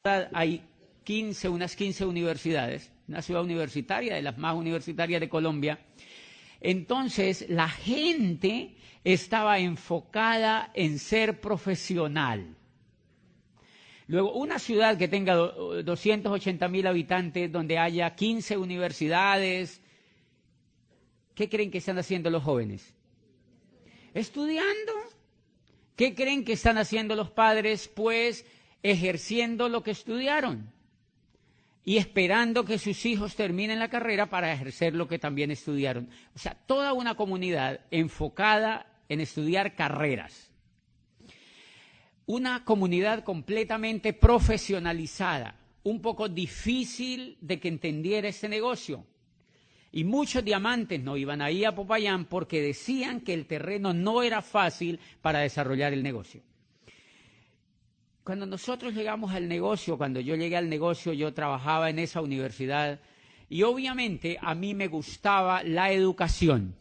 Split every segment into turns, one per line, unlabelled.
hay unas 15 universidades, una ciudad universitaria, de las más universitarias de Colombia. Entonces, la gente estaba enfocada en ser profesional. Luego, una ciudad que tenga 280.000 habitantes, donde haya 15 universidades, ¿qué creen que están haciendo los jóvenes? Estudiando. ¿Qué creen que están haciendo los padres? Pues ejerciendo lo que estudiaron y esperando que sus hijos terminen la carrera para ejercer lo que también estudiaron. O sea, toda una comunidad enfocada en estudiar carreras. Una comunidad completamente profesionalizada, un poco difícil de que entendiera este negocio. Y muchos diamantes no iban ahí a Popayán porque decían que el terreno no era fácil para desarrollar el negocio. Cuando nosotros llegamos al negocio, cuando yo llegué al negocio, yo trabajaba en esa universidad y obviamente a mí me gustaba la educación.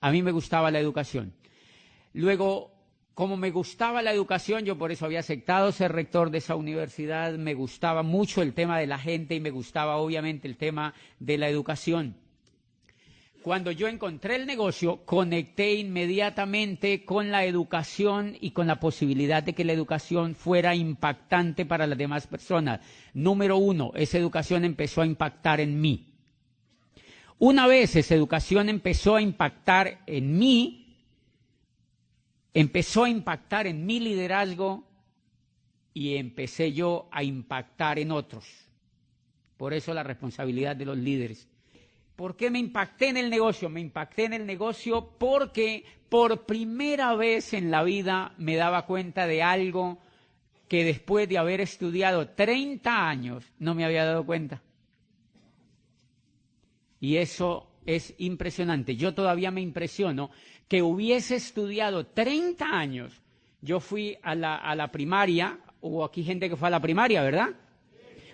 A mí me gustaba la educación. Luego, como me gustaba la educación, yo por eso había aceptado ser rector de esa universidad, me gustaba mucho el tema de la gente y me gustaba obviamente el tema de la educación. Cuando yo encontré el negocio, conecté inmediatamente con la educación y con la posibilidad de que la educación fuera impactante para las demás personas. Número uno, esa educación empezó a impactar en mí. Una vez esa educación empezó a impactar en mí, empezó a impactar en mi liderazgo y empecé yo a impactar en otros. Por eso la responsabilidad de los líderes. ¿Por qué me impacté en el negocio? Me impacté en el negocio porque por primera vez en la vida me daba cuenta de algo que después de haber estudiado 30 años no me había dado cuenta. Y eso es impresionante. Yo todavía me impresiono que hubiese estudiado 30 años. Yo fui a la primaria, hubo aquí gente que fue a la primaria, ¿verdad?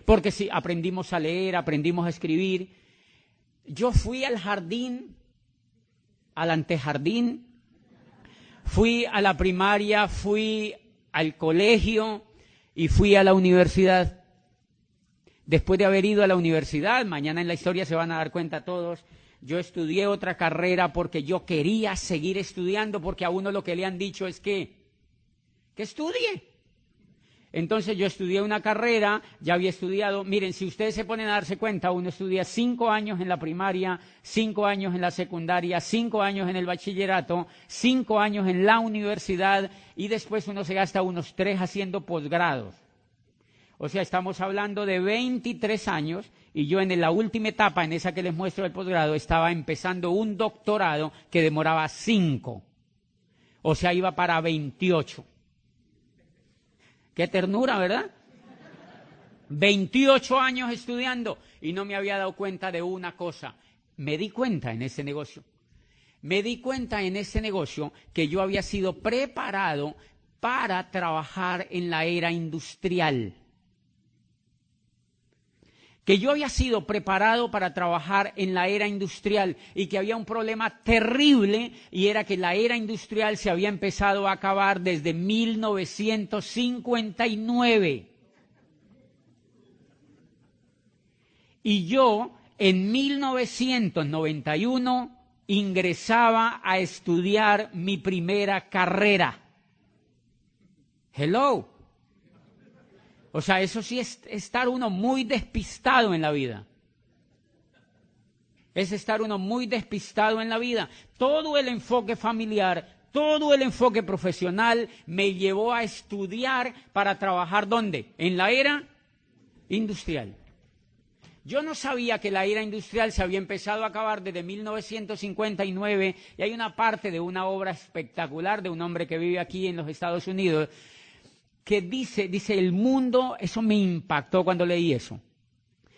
Porque sí, aprendimos a leer, aprendimos a escribir. Yo fui al jardín, al antejardín, fui a la primaria, fui al colegio y fui a la universidad. Después de haber ido a la universidad, mañana en la historia se van a dar cuenta todos, yo estudié otra carrera porque yo quería seguir estudiando, porque a uno lo que le han dicho es que estudie. Entonces yo estudié una carrera, ya había estudiado, miren, si ustedes se ponen a darse cuenta, uno estudia 5 años en la primaria, 5 años en la secundaria, 5 años en el bachillerato, 5 años en la universidad y después uno se gasta unos 3 haciendo posgrados. O sea, estamos hablando de 23 años y yo en la última etapa, en esa que les muestro el posgrado, estaba empezando un doctorado que demoraba 5. O sea, iba para 28. Qué ternura, ¿verdad? 28 años estudiando y no me había dado cuenta de una cosa. Me di cuenta en ese negocio. Me di cuenta en ese negocio que yo había sido preparado para trabajar en la era industrial. Que yo había sido preparado para trabajar en la era industrial y que había un problema terrible y era que la era industrial se había empezado a acabar desde 1959. Y yo en 1991 ingresaba a estudiar mi primera carrera. Hello. O sea, eso sí es estar uno muy despistado en la vida. Es estar uno muy despistado en la vida. Todo el enfoque familiar, todo el enfoque profesional me llevó a estudiar para trabajar ¿dónde? En la era industrial. Yo no sabía que la era industrial se había empezado a acabar desde 1959 y hay una parte de una obra espectacular de un hombre que vive aquí en los Estados Unidos que dice el mundo, eso me impactó cuando leí eso.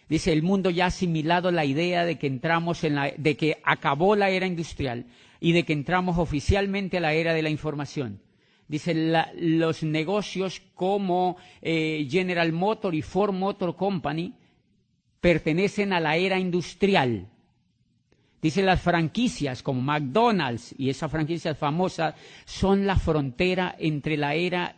Dice, el mundo ya ha asimilado la idea de que de que acabó la era industrial y de que entramos oficialmente a la era de la información. Dice, los negocios como General Motors y Ford Motor Company pertenecen a la era industrial. Dice, las franquicias como McDonald's y esas franquicias famosas son la frontera entre la era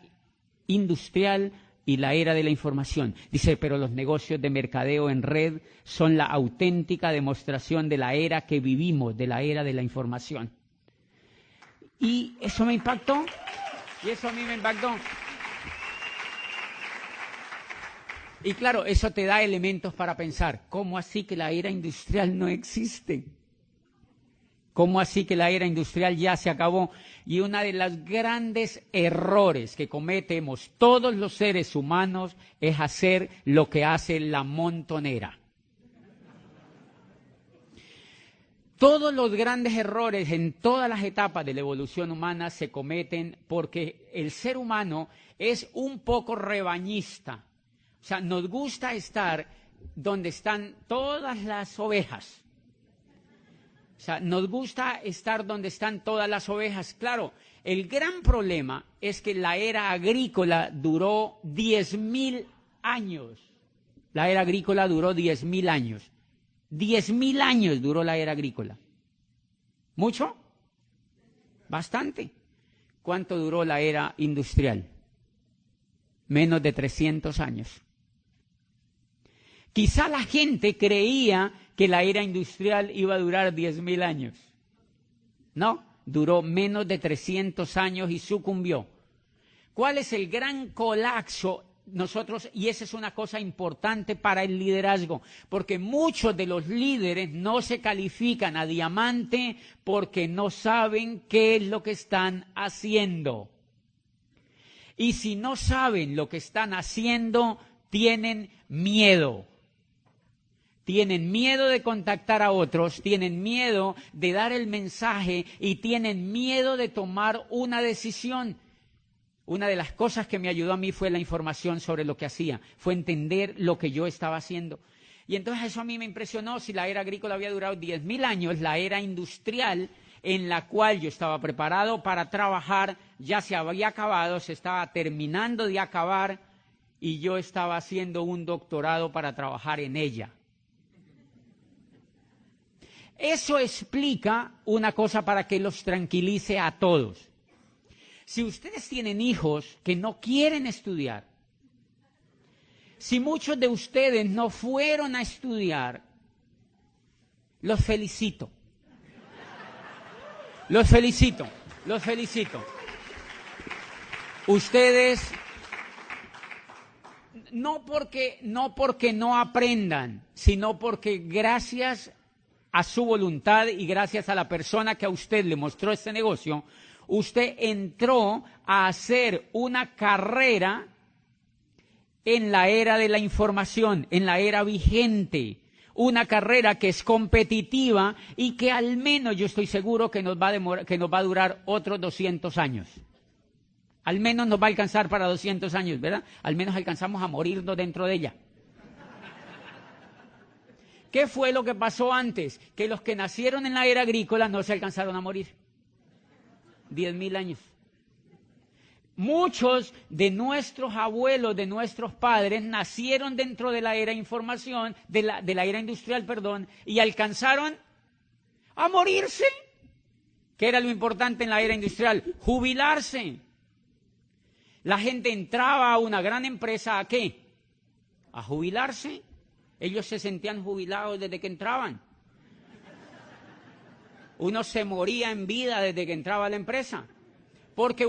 industrial y la era de la información. Dice, pero los negocios de mercadeo en red son la auténtica demostración de la era que vivimos, de la era de la información. Y eso me impactó, y eso a mí me impactó. Y claro, eso te da elementos para pensar, ¿cómo así que la era industrial no existe? ¿Cómo así que la era industrial ya se acabó? Y uno de los grandes errores que cometemos todos los seres humanos es hacer lo que hace la montonera. Todos los grandes errores en todas las etapas de la evolución humana se cometen porque el ser humano es un poco rebañista. O sea, nos gusta estar donde están todas las ovejas. O sea, nos gusta estar donde están todas las ovejas. Claro, el gran problema es que la era agrícola duró 10.000 años. La era agrícola duró 10.000 años. 10.000 años duró la era agrícola. ¿Mucho? Bastante. ¿Cuánto duró la era industrial? Menos de 300 años. Quizá la gente creía que la era industrial iba a durar 10.000 años. No, duró menos de 300 años y sucumbió. ¿Cuál es el gran colapso? Nosotros, y esa es una cosa importante para el liderazgo, porque muchos de los líderes no se califican a diamante porque no saben qué es lo que están haciendo. Y si no saben lo que están haciendo, tienen miedo. Tienen miedo de contactar a otros, tienen miedo de dar el mensaje y tienen miedo de tomar una decisión. Una de las cosas que me ayudó a mí fue la información sobre lo que hacía, fue entender lo que yo estaba haciendo. Y entonces eso a mí me impresionó. Si la era agrícola había durado 10.000 años, la era industrial en la cual yo estaba preparado para trabajar ya se había acabado, se estaba terminando de acabar y yo estaba haciendo un doctorado para trabajar en ella. Eso explica una cosa para que los tranquilice a todos. Si ustedes tienen hijos que no quieren estudiar, si muchos de ustedes no fueron a estudiar, los felicito. Los felicito, los felicito. Ustedes, no porque no aprendan, sino porque gracias a su voluntad y gracias a la persona que a usted le mostró este negocio, usted entró a hacer una carrera en la era de la información, en la era vigente, una carrera que es competitiva y que al menos yo estoy seguro que nos va a durar otros 200 años. Al menos nos va a alcanzar para 200 años, ¿verdad? Al menos alcanzamos a morirnos dentro de ella. ¿Qué fue lo que pasó antes? Que los que nacieron en la era agrícola no se alcanzaron a morir. 10.000 años. Muchos de nuestros abuelos, de nuestros padres, nacieron dentro de la era información, de la era industrial, perdón, y alcanzaron a morirse. ¿Qué era lo importante en la era industrial? Jubilarse. La gente entraba a una gran empresa, ¿a qué? A jubilarse. Ellos se sentían jubilados desde que entraban. Uno se moría en vida desde que entraba a la empresa. Porque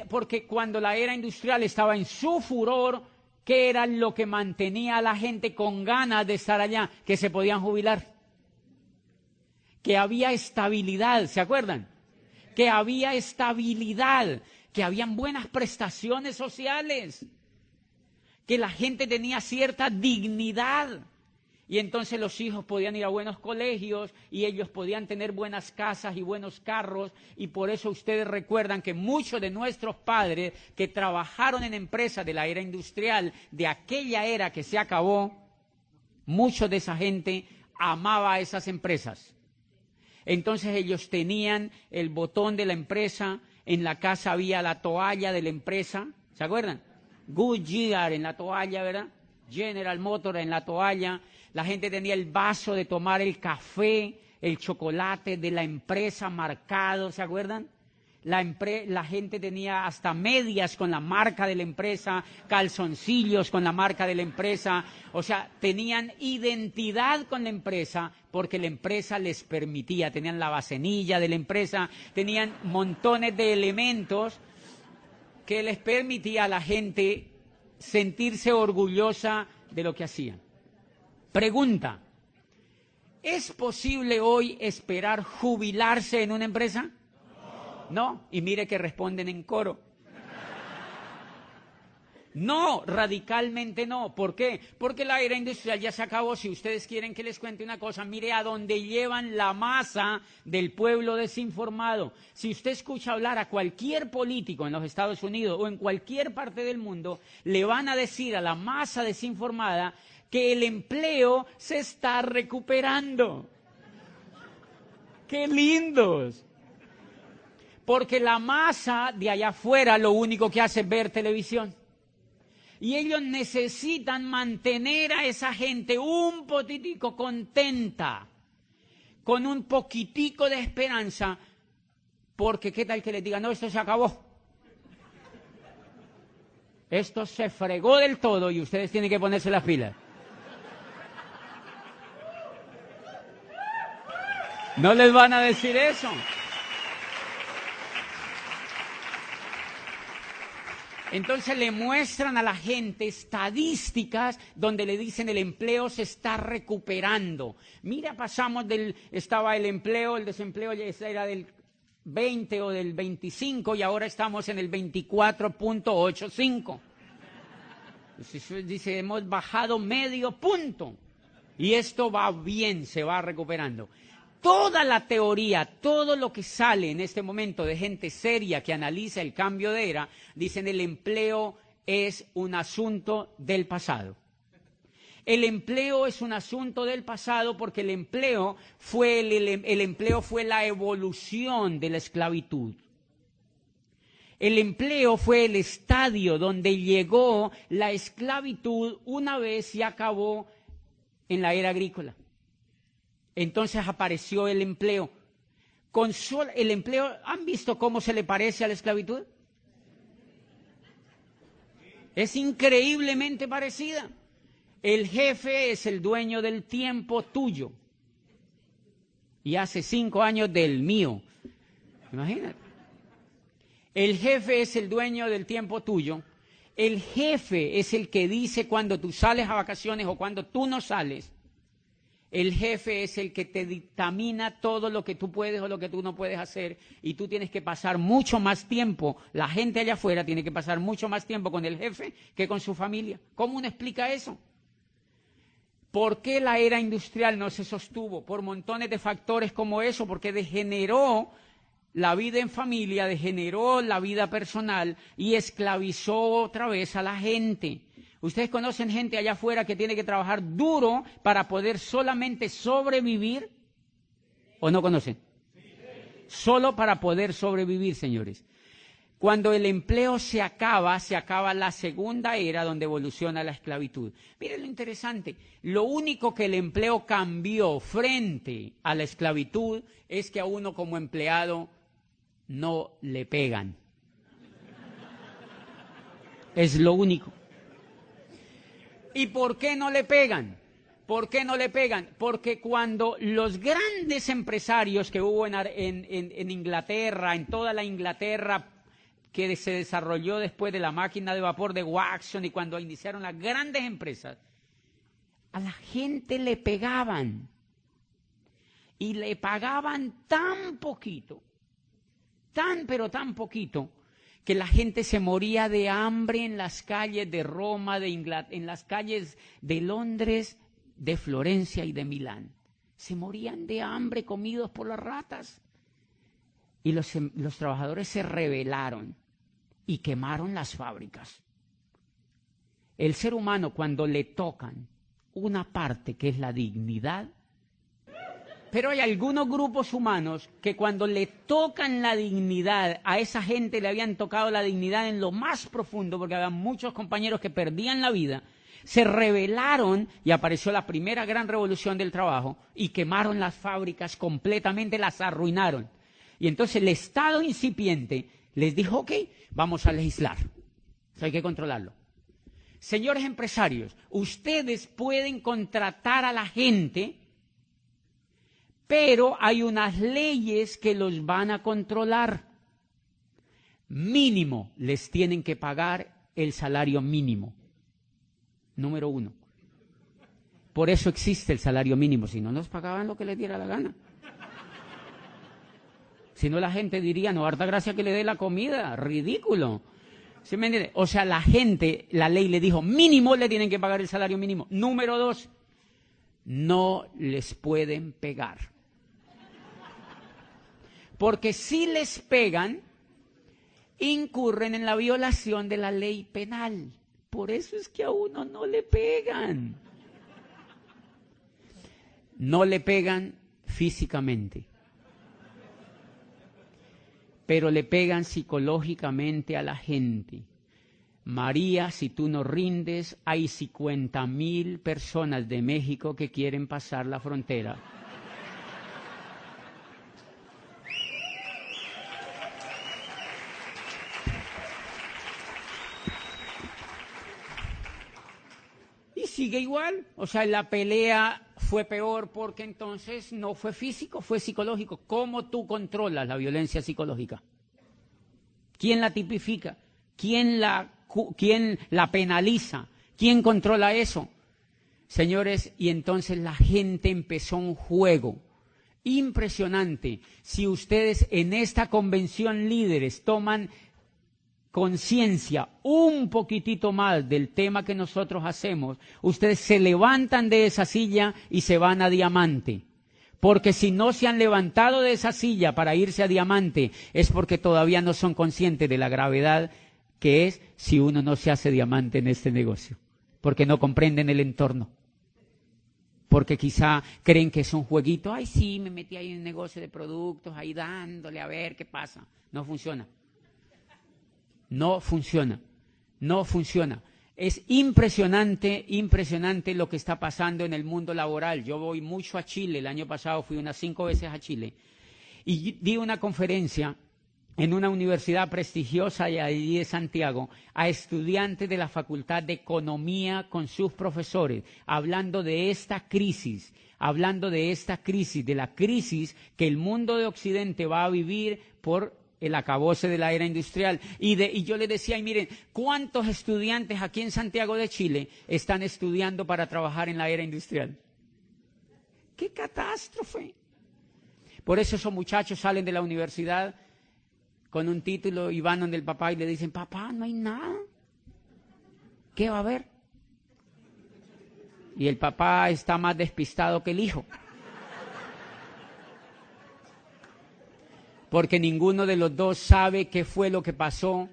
porque cuando la era industrial estaba en su furor, ¿qué era lo que mantenía a la gente con ganas de estar allá? Que se podían jubilar. Que había estabilidad, ¿se acuerdan? Que había estabilidad, que habían buenas prestaciones sociales, que la gente tenía cierta dignidad. Y entonces los hijos podían ir a buenos colegios y ellos podían tener buenas casas y buenos carros. Y por eso ustedes recuerdan que muchos de nuestros padres que trabajaron en empresas de la era industrial, de aquella era que se acabó, mucho de esa gente amaba a esas empresas. Entonces ellos tenían el botón de la empresa, en la casa había la toalla de la empresa, ¿se acuerdan? Goodyear en la toalla, ¿verdad? General Motors en la toalla. La gente tenía el vaso de tomar el café, el chocolate de la empresa marcado, ¿se acuerdan? La gente tenía hasta medias con la marca de la empresa, calzoncillos con la marca de la empresa. O sea, tenían identidad con la empresa porque la empresa les permitía. Tenían la bacenilla de la empresa, tenían montones de elementos que les permitía a la gente sentirse orgullosa de lo que hacían. Pregunta: ¿es posible hoy esperar jubilarse en una empresa? No, y mire que responden en coro. No, radicalmente no. ¿Por qué? Porque la era industrial ya se acabó. Si ustedes quieren que les cuente una cosa, mire a dónde llevan la masa del pueblo desinformado. Si usted escucha hablar a cualquier político en los Estados Unidos o en cualquier parte del mundo, le van a decir a la masa desinformada que el empleo se está recuperando. ¡Qué lindos! Porque la masa de allá afuera lo único que hace es ver televisión. Y ellos necesitan mantener a esa gente un poquitico contenta, con un poquitico de esperanza, porque qué tal que les digan: no, esto se acabó. Esto se fregó del todo y ustedes tienen que ponerse las pilas. No les van a decir eso. Entonces le muestran a la gente estadísticas donde le dicen el empleo se está recuperando. Mira, estaba el empleo, el desempleo era del 20 o del 25 y ahora estamos en el 24.85. Dice, hemos bajado medio punto y esto va bien, se va recuperando. Toda la teoría, todo lo que sale en este momento de gente seria que analiza el cambio de era, dicen el empleo es un asunto del pasado. El empleo es un asunto del pasado porque el empleo fue la evolución de la esclavitud. El empleo fue el estadio donde llegó la esclavitud una vez y acabó en la era agrícola. Entonces apareció el empleo. El empleo, ¿han visto cómo se le parece a la esclavitud? Es increíblemente parecida. El jefe es el dueño del tiempo tuyo. Y hace 5 años del mío. Imagínate. El jefe es el dueño del tiempo tuyo. El jefe es el que dice cuando tú sales a vacaciones o cuando tú no sales. El jefe es el que te dictamina todo lo que tú puedes o lo que tú no puedes hacer y tú tienes que pasar mucho más tiempo, la gente allá afuera tiene que pasar mucho más tiempo con el jefe que con su familia. ¿Cómo uno explica eso? ¿Por qué la era industrial no se sostuvo? Por montones de factores como eso, porque degeneró la vida en familia, degeneró la vida personal y esclavizó otra vez a la gente. ¿Ustedes conocen gente allá afuera que tiene que trabajar duro para poder solamente sobrevivir? ¿O no conocen? Solo para poder sobrevivir, señores. Cuando el empleo se acaba la segunda era donde evoluciona la esclavitud. Miren lo interesante, lo único que el empleo cambió frente a la esclavitud es que a uno como empleado no le pegan. Es lo único. ¿Y por qué no le pegan? ¿Por qué no le pegan? Porque cuando los grandes empresarios que hubo en Inglaterra, en toda la Inglaterra que se desarrolló después de la máquina de vapor de Watson y cuando iniciaron las grandes empresas, a la gente le pegaban y le pagaban tan poquito, pero tan poquito, que la gente se moría de hambre en las calles de Roma, en las calles de Londres, de Florencia y de Milán. Se morían de hambre comidos por las ratas. Y los trabajadores se rebelaron y quemaron las fábricas. El ser humano, cuando le tocan una parte que es la dignidad, pero hay algunos grupos humanos que cuando le tocan la dignidad, a esa gente le habían tocado la dignidad en lo más profundo, porque había muchos compañeros que perdían la vida, se rebelaron y apareció la primera gran revolución del trabajo y quemaron las fábricas completamente, las arruinaron. Y entonces el Estado incipiente les dijo, ok, vamos a legislar. Eso hay que controlarlo. Señores empresarios, ustedes pueden contratar a la gente, pero hay unas leyes que los van a controlar. Mínimo les tienen que pagar el salario mínimo. Número 1. Por eso existe el salario mínimo, si no nos pagaban lo que les diera la gana. Si no, la gente diría, no, harta gracia que le dé la comida, ridículo. ¿Sí me entiende? O sea, la gente, la ley le dijo, mínimo le tienen que pagar el salario mínimo. Número 2, no les pueden pegar. Porque si les pegan, incurren en la violación de la ley penal. Por eso es que a uno no le pegan. No le pegan físicamente, pero le pegan psicológicamente a la gente. María, si tú no rindes, hay 50,000 personas de México que quieren pasar la frontera. Y sigue igual, o sea, la pelea fue peor porque entonces no fue físico, fue psicológico. ¿Cómo tú controlas la violencia psicológica? ¿Quién la tipifica? ¿Quién la penaliza? ¿Quién controla eso? Señores, y entonces la gente empezó un juego impresionante. Si ustedes en esta convención líderes toman conciencia un poquitito más del tema que nosotros hacemos, ustedes se levantan de esa silla y se van a Diamante. Porque si no se han levantado de esa silla para irse a Diamante, es porque todavía no son conscientes de la gravedad que es si uno no se hace diamante en este negocio. Porque no comprenden el entorno. Porque quizá creen que es un jueguito. Ay, sí, me metí ahí en un negocio de productos, ahí dándole a ver qué pasa. No funciona. No funciona, no funciona. Es impresionante, impresionante lo que está pasando en el mundo laboral. Yo voy mucho a Chile, el año pasado fui unas 5 veces a Chile y di una conferencia en una universidad prestigiosa allí de Santiago a estudiantes de la Facultad de Economía con sus profesores, hablando de esta crisis, de la crisis que el mundo de Occidente va a vivir por el acabose de la era industrial. Y yo les decía, y miren, ¿cuántos estudiantes aquí en Santiago de Chile están estudiando para trabajar en la era industrial? ¡Qué catástrofe! Por eso esos muchachos salen de la universidad con un título y van donde el papá y le dicen, papá, no hay nada. ¿Qué va a haber? Y el papá está más despistado que el hijo. Porque ninguno de los dos sabe qué fue lo que pasó,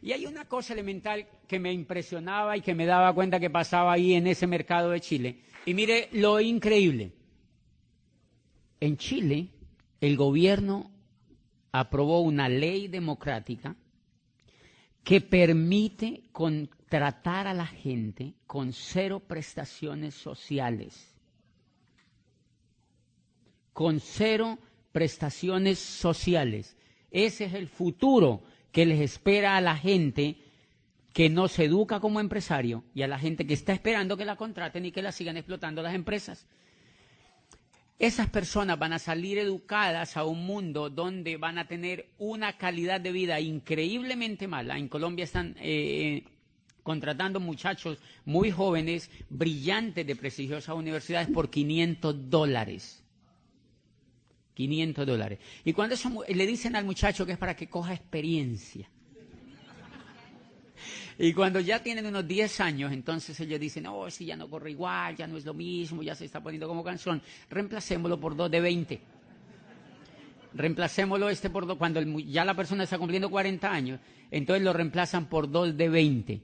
Y hay una cosa elemental que me impresionaba y que me daba cuenta que pasaba ahí en ese mercado de Chile. Y mire lo increíble. En Chile, el gobierno aprobó una ley democrática que permite contratar a la gente con 0 prestaciones sociales. Con 0 prestaciones sociales. Ese es el futuro que les espera a la gente que no se educa como empresario y a la gente que está esperando que la contraten y que la sigan explotando las empresas. Esas personas van a salir educadas a un mundo donde van a tener una calidad de vida increíblemente mala. En Colombia están contratando muchachos muy jóvenes, brillantes de prestigiosas universidades por $500. $500. Y cuando eso, le dicen al muchacho que es para que coja experiencia. Y cuando ya tienen unos 10 años, entonces ellos dicen, oh, si ya no corre igual, ya no es lo mismo, ya se está poniendo como canción, reemplacémoslo por 2 de 20. Reemplacémoslo por 2, cuando ya la persona está cumpliendo 40 años, entonces lo reemplazan por 2 de 20.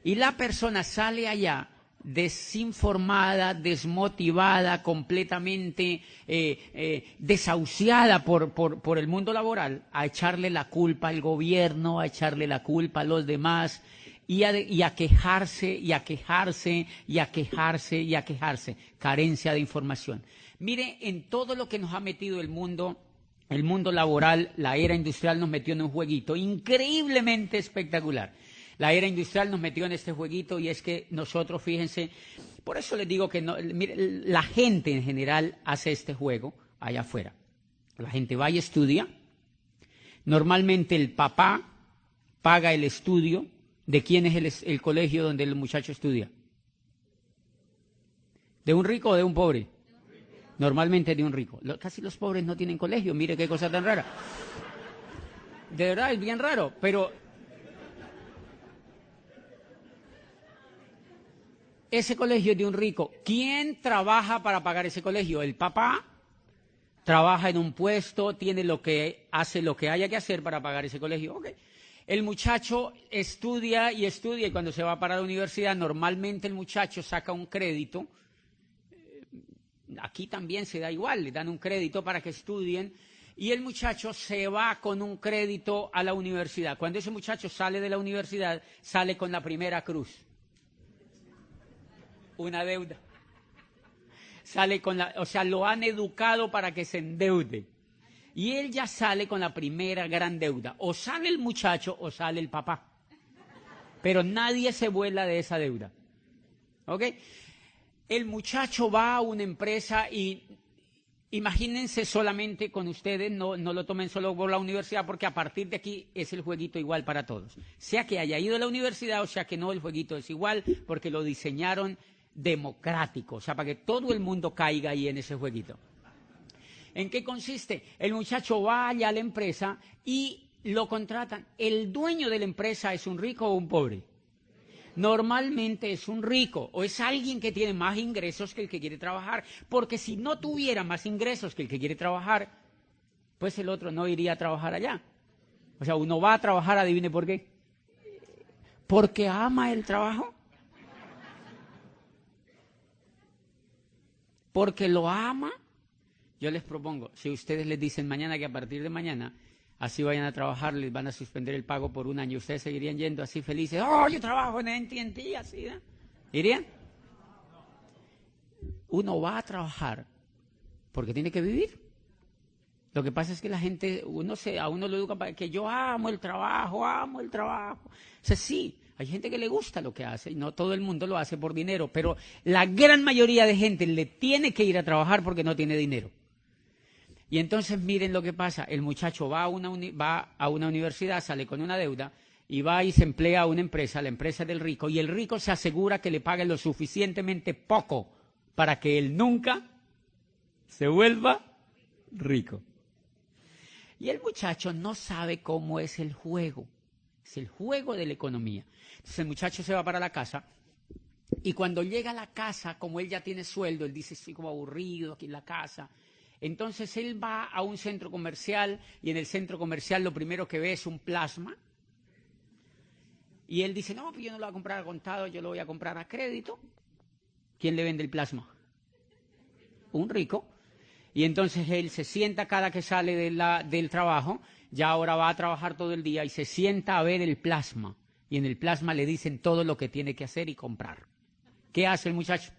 Y la persona sale allá desinformada, desmotivada, completamente desahuciada por el mundo laboral, a echarle la culpa al gobierno, a echarle la culpa a los demás. y a quejarse, y a quejarse, y a quejarse, y a quejarse. Carencia de información. Mire, en todo lo que nos ha metido el mundo laboral, la era industrial nos metió en un jueguito increíblemente espectacular. La era industrial nos metió en este jueguito y es que nosotros, fíjense, por eso les digo que no, mire, la gente en general hace este juego allá afuera. La gente va y estudia. Normalmente el papá paga el estudio. ¿De quién es el colegio donde el muchacho estudia? ¿De un rico o de un pobre? Normalmente de un rico. Casi los pobres no tienen colegio, mire qué cosa tan rara. De verdad, es bien raro, pero ese colegio es de un rico. ¿Quién trabaja para pagar ese colegio? El papá trabaja en un puesto, hace lo que haya que hacer para pagar ese colegio. Okay. El muchacho estudia y cuando se va para la universidad, normalmente el muchacho saca un crédito. Aquí también se da igual, le dan un crédito para que estudien y el muchacho se va con un crédito a la universidad. Cuando ese muchacho sale de la universidad, sale con la primera cruz. Una deuda. Lo han educado para que se endeude. Y él ya sale con la primera gran deuda. O sale el muchacho o sale el papá. Pero nadie se vuela de esa deuda. ¿Ok? El muchacho va a una empresa y imagínense solamente con ustedes, no lo tomen solo por la universidad, porque a partir de aquí es el jueguito igual para todos. Sea que haya ido a la universidad o sea que no, el jueguito es igual porque lo diseñaron democrático, o sea, para que todo el mundo caiga ahí en ese jueguito. ¿En qué consiste? El muchacho va allá a la empresa y lo contratan. ¿El dueño de la empresa es un rico o un pobre? Normalmente es un rico o es alguien que tiene más ingresos que el que quiere trabajar, porque si no tuviera más ingresos que el que quiere trabajar, pues el otro no iría a trabajar allá. O sea, uno va a trabajar, adivine por qué. Porque ama el trabajo. Porque lo ama. Yo les propongo, si ustedes les dicen mañana que a partir de mañana, así vayan a trabajar, les van a suspender el pago por un año, ustedes seguirían yendo así felices. ¡Oh, yo trabajo en AT&T! Así, ¿no? ¿Irían? Uno va a trabajar porque tiene que vivir. Lo que pasa es que la gente, a uno lo educa para que yo amo el trabajo. O sea, sí, hay gente que le gusta lo que hace y no todo el mundo lo hace por dinero, pero la gran mayoría de gente le tiene que ir a trabajar porque no tiene dinero. Y entonces miren lo que pasa, el muchacho va a una universidad, sale con una deuda y va y se emplea a una empresa, la empresa del rico, y el rico se asegura que le pague lo suficientemente poco para que él nunca se vuelva rico. Y el muchacho no sabe cómo es el juego de la economía. Entonces el muchacho se va para la casa y cuando llega a la casa, como él ya tiene sueldo, él dice, estoy como aburrido aquí en la casa. Entonces él va a un centro comercial y en el centro comercial lo primero que ve es un plasma. Y él dice, no, pues yo no lo voy a comprar a contado, yo lo voy a comprar a crédito. ¿Quién le vende el plasma? Un rico. Y entonces él se sienta cada que sale del trabajo, ya ahora va a trabajar todo el día y se sienta a ver el plasma. Y en el plasma le dicen todo lo que tiene que hacer y comprar. ¿Qué hace el muchacho?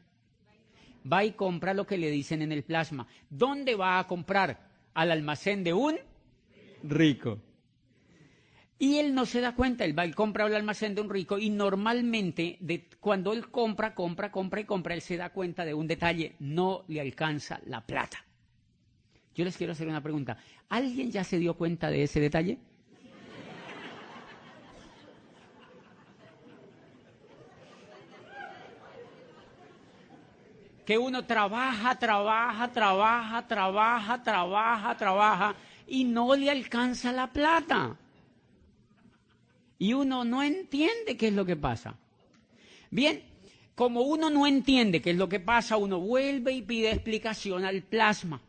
Va y compra lo que le dicen en el plasma. ¿Dónde va a comprar? Al almacén de un rico. Y él no se da cuenta, él va y compra al almacén de un rico y normalmente cuando él compra, él se da cuenta de un detalle, no le alcanza la plata. Yo les quiero hacer una pregunta. ¿Alguien ya se dio cuenta de ese detalle? Que uno trabaja y no le alcanza la plata. Y uno no entiende qué es lo que pasa. Bien, como uno no entiende qué es lo que pasa, uno vuelve y pide explicación al plasma.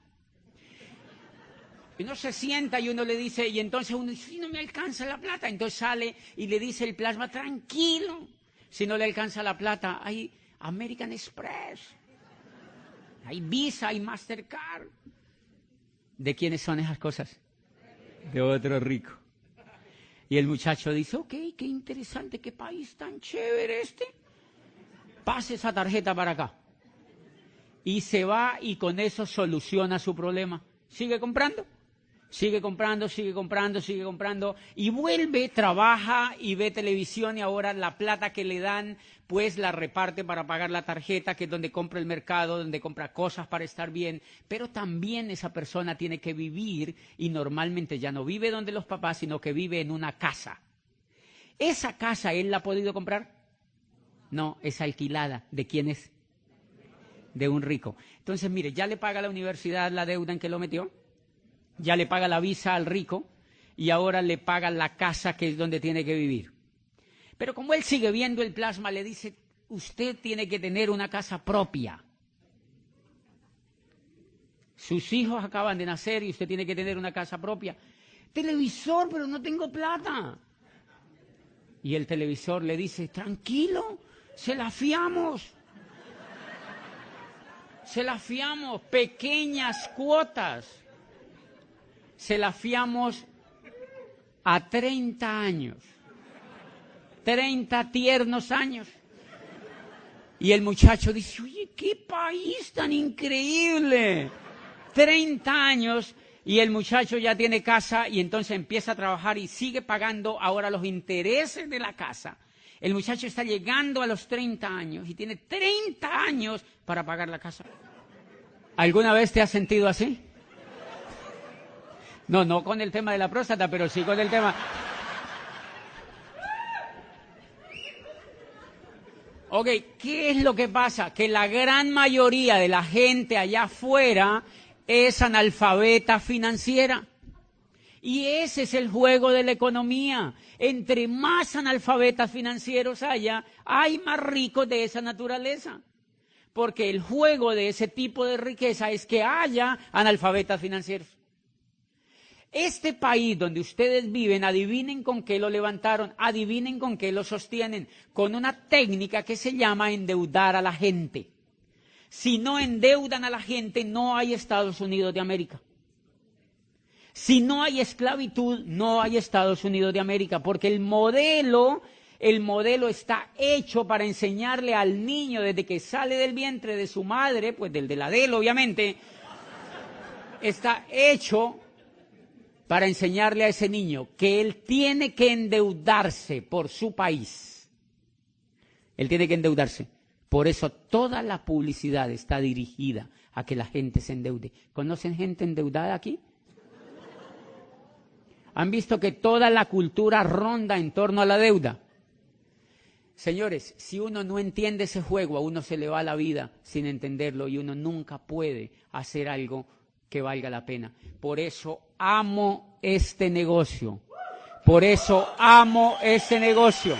Y uno se sienta y uno le dice, y entonces uno dice, si no me alcanza la plata, entonces sale y le dice el plasma, tranquilo, si no le alcanza la plata, hay American Express, hay Visa, hay Mastercard. ¿De quiénes son esas cosas? De otro rico. Y el muchacho dice, ok, qué interesante, qué país tan chévere este. Pase esa tarjeta para acá. Y se va y con eso soluciona su problema. Sigue comprando. Sigue comprando, sigue comprando, sigue comprando y vuelve, trabaja y ve televisión y ahora la plata que le dan pues la reparte para pagar la tarjeta, que es donde compra el mercado, donde compra cosas para estar bien, pero también esa persona tiene que vivir y normalmente ya no vive donde los papás, sino que vive en una casa. ¿Esa casa él la ha podido comprar? No, es alquilada. ¿De quién es? De un rico. Entonces, mire, ya le paga a la universidad la deuda en que lo metió. Ya le paga la visa al rico y ahora le paga la casa que es donde tiene que vivir. Pero como él sigue viendo el plasma, le dice, usted tiene que tener una casa propia. Sus hijos acaban de nacer y usted tiene que tener una casa propia. Televisor, pero no tengo plata. Y el televisor le dice, tranquilo, se la fiamos. Se la fiamos, pequeñas cuotas. Se la fiamos a 30 años, 30 tiernos años. Y el muchacho dice, oye, qué país tan increíble, 30 años, y el muchacho ya tiene casa y entonces empieza a trabajar y sigue pagando ahora los intereses de la casa. El muchacho está llegando a los 30 años y tiene 30 años para pagar la casa. ¿Alguna vez te has sentido así? No con el tema de la próstata, pero sí con el tema... Ok, ¿qué es lo que pasa? Que la gran mayoría de la gente allá afuera es analfabeta financiera. Y ese es el juego de la economía. Entre más analfabetas financieros haya, hay más ricos de esa naturaleza. Porque el juego de ese tipo de riqueza es que haya analfabetas financieros. Este país donde ustedes viven, adivinen con qué lo levantaron, adivinen con qué lo sostienen, con una técnica que se llama endeudar a la gente. Si no endeudan a la gente, no hay Estados Unidos de América. Si no hay esclavitud, no hay Estados Unidos de América, porque el modelo está hecho para enseñarle al niño desde que sale del vientre de su madre, pues del de la de él, obviamente, está hecho para enseñarle a ese niño que él tiene que endeudarse por su país. Él tiene que endeudarse. Por eso toda la publicidad está dirigida a que la gente se endeude. ¿Conocen gente endeudada aquí? ¿Han visto que toda la cultura ronda en torno a la deuda? Señores, si uno no entiende ese juego, a uno se le va la vida sin entenderlo y uno nunca puede hacer algo que valga la pena. Por eso amo este negocio. Por eso amo este negocio.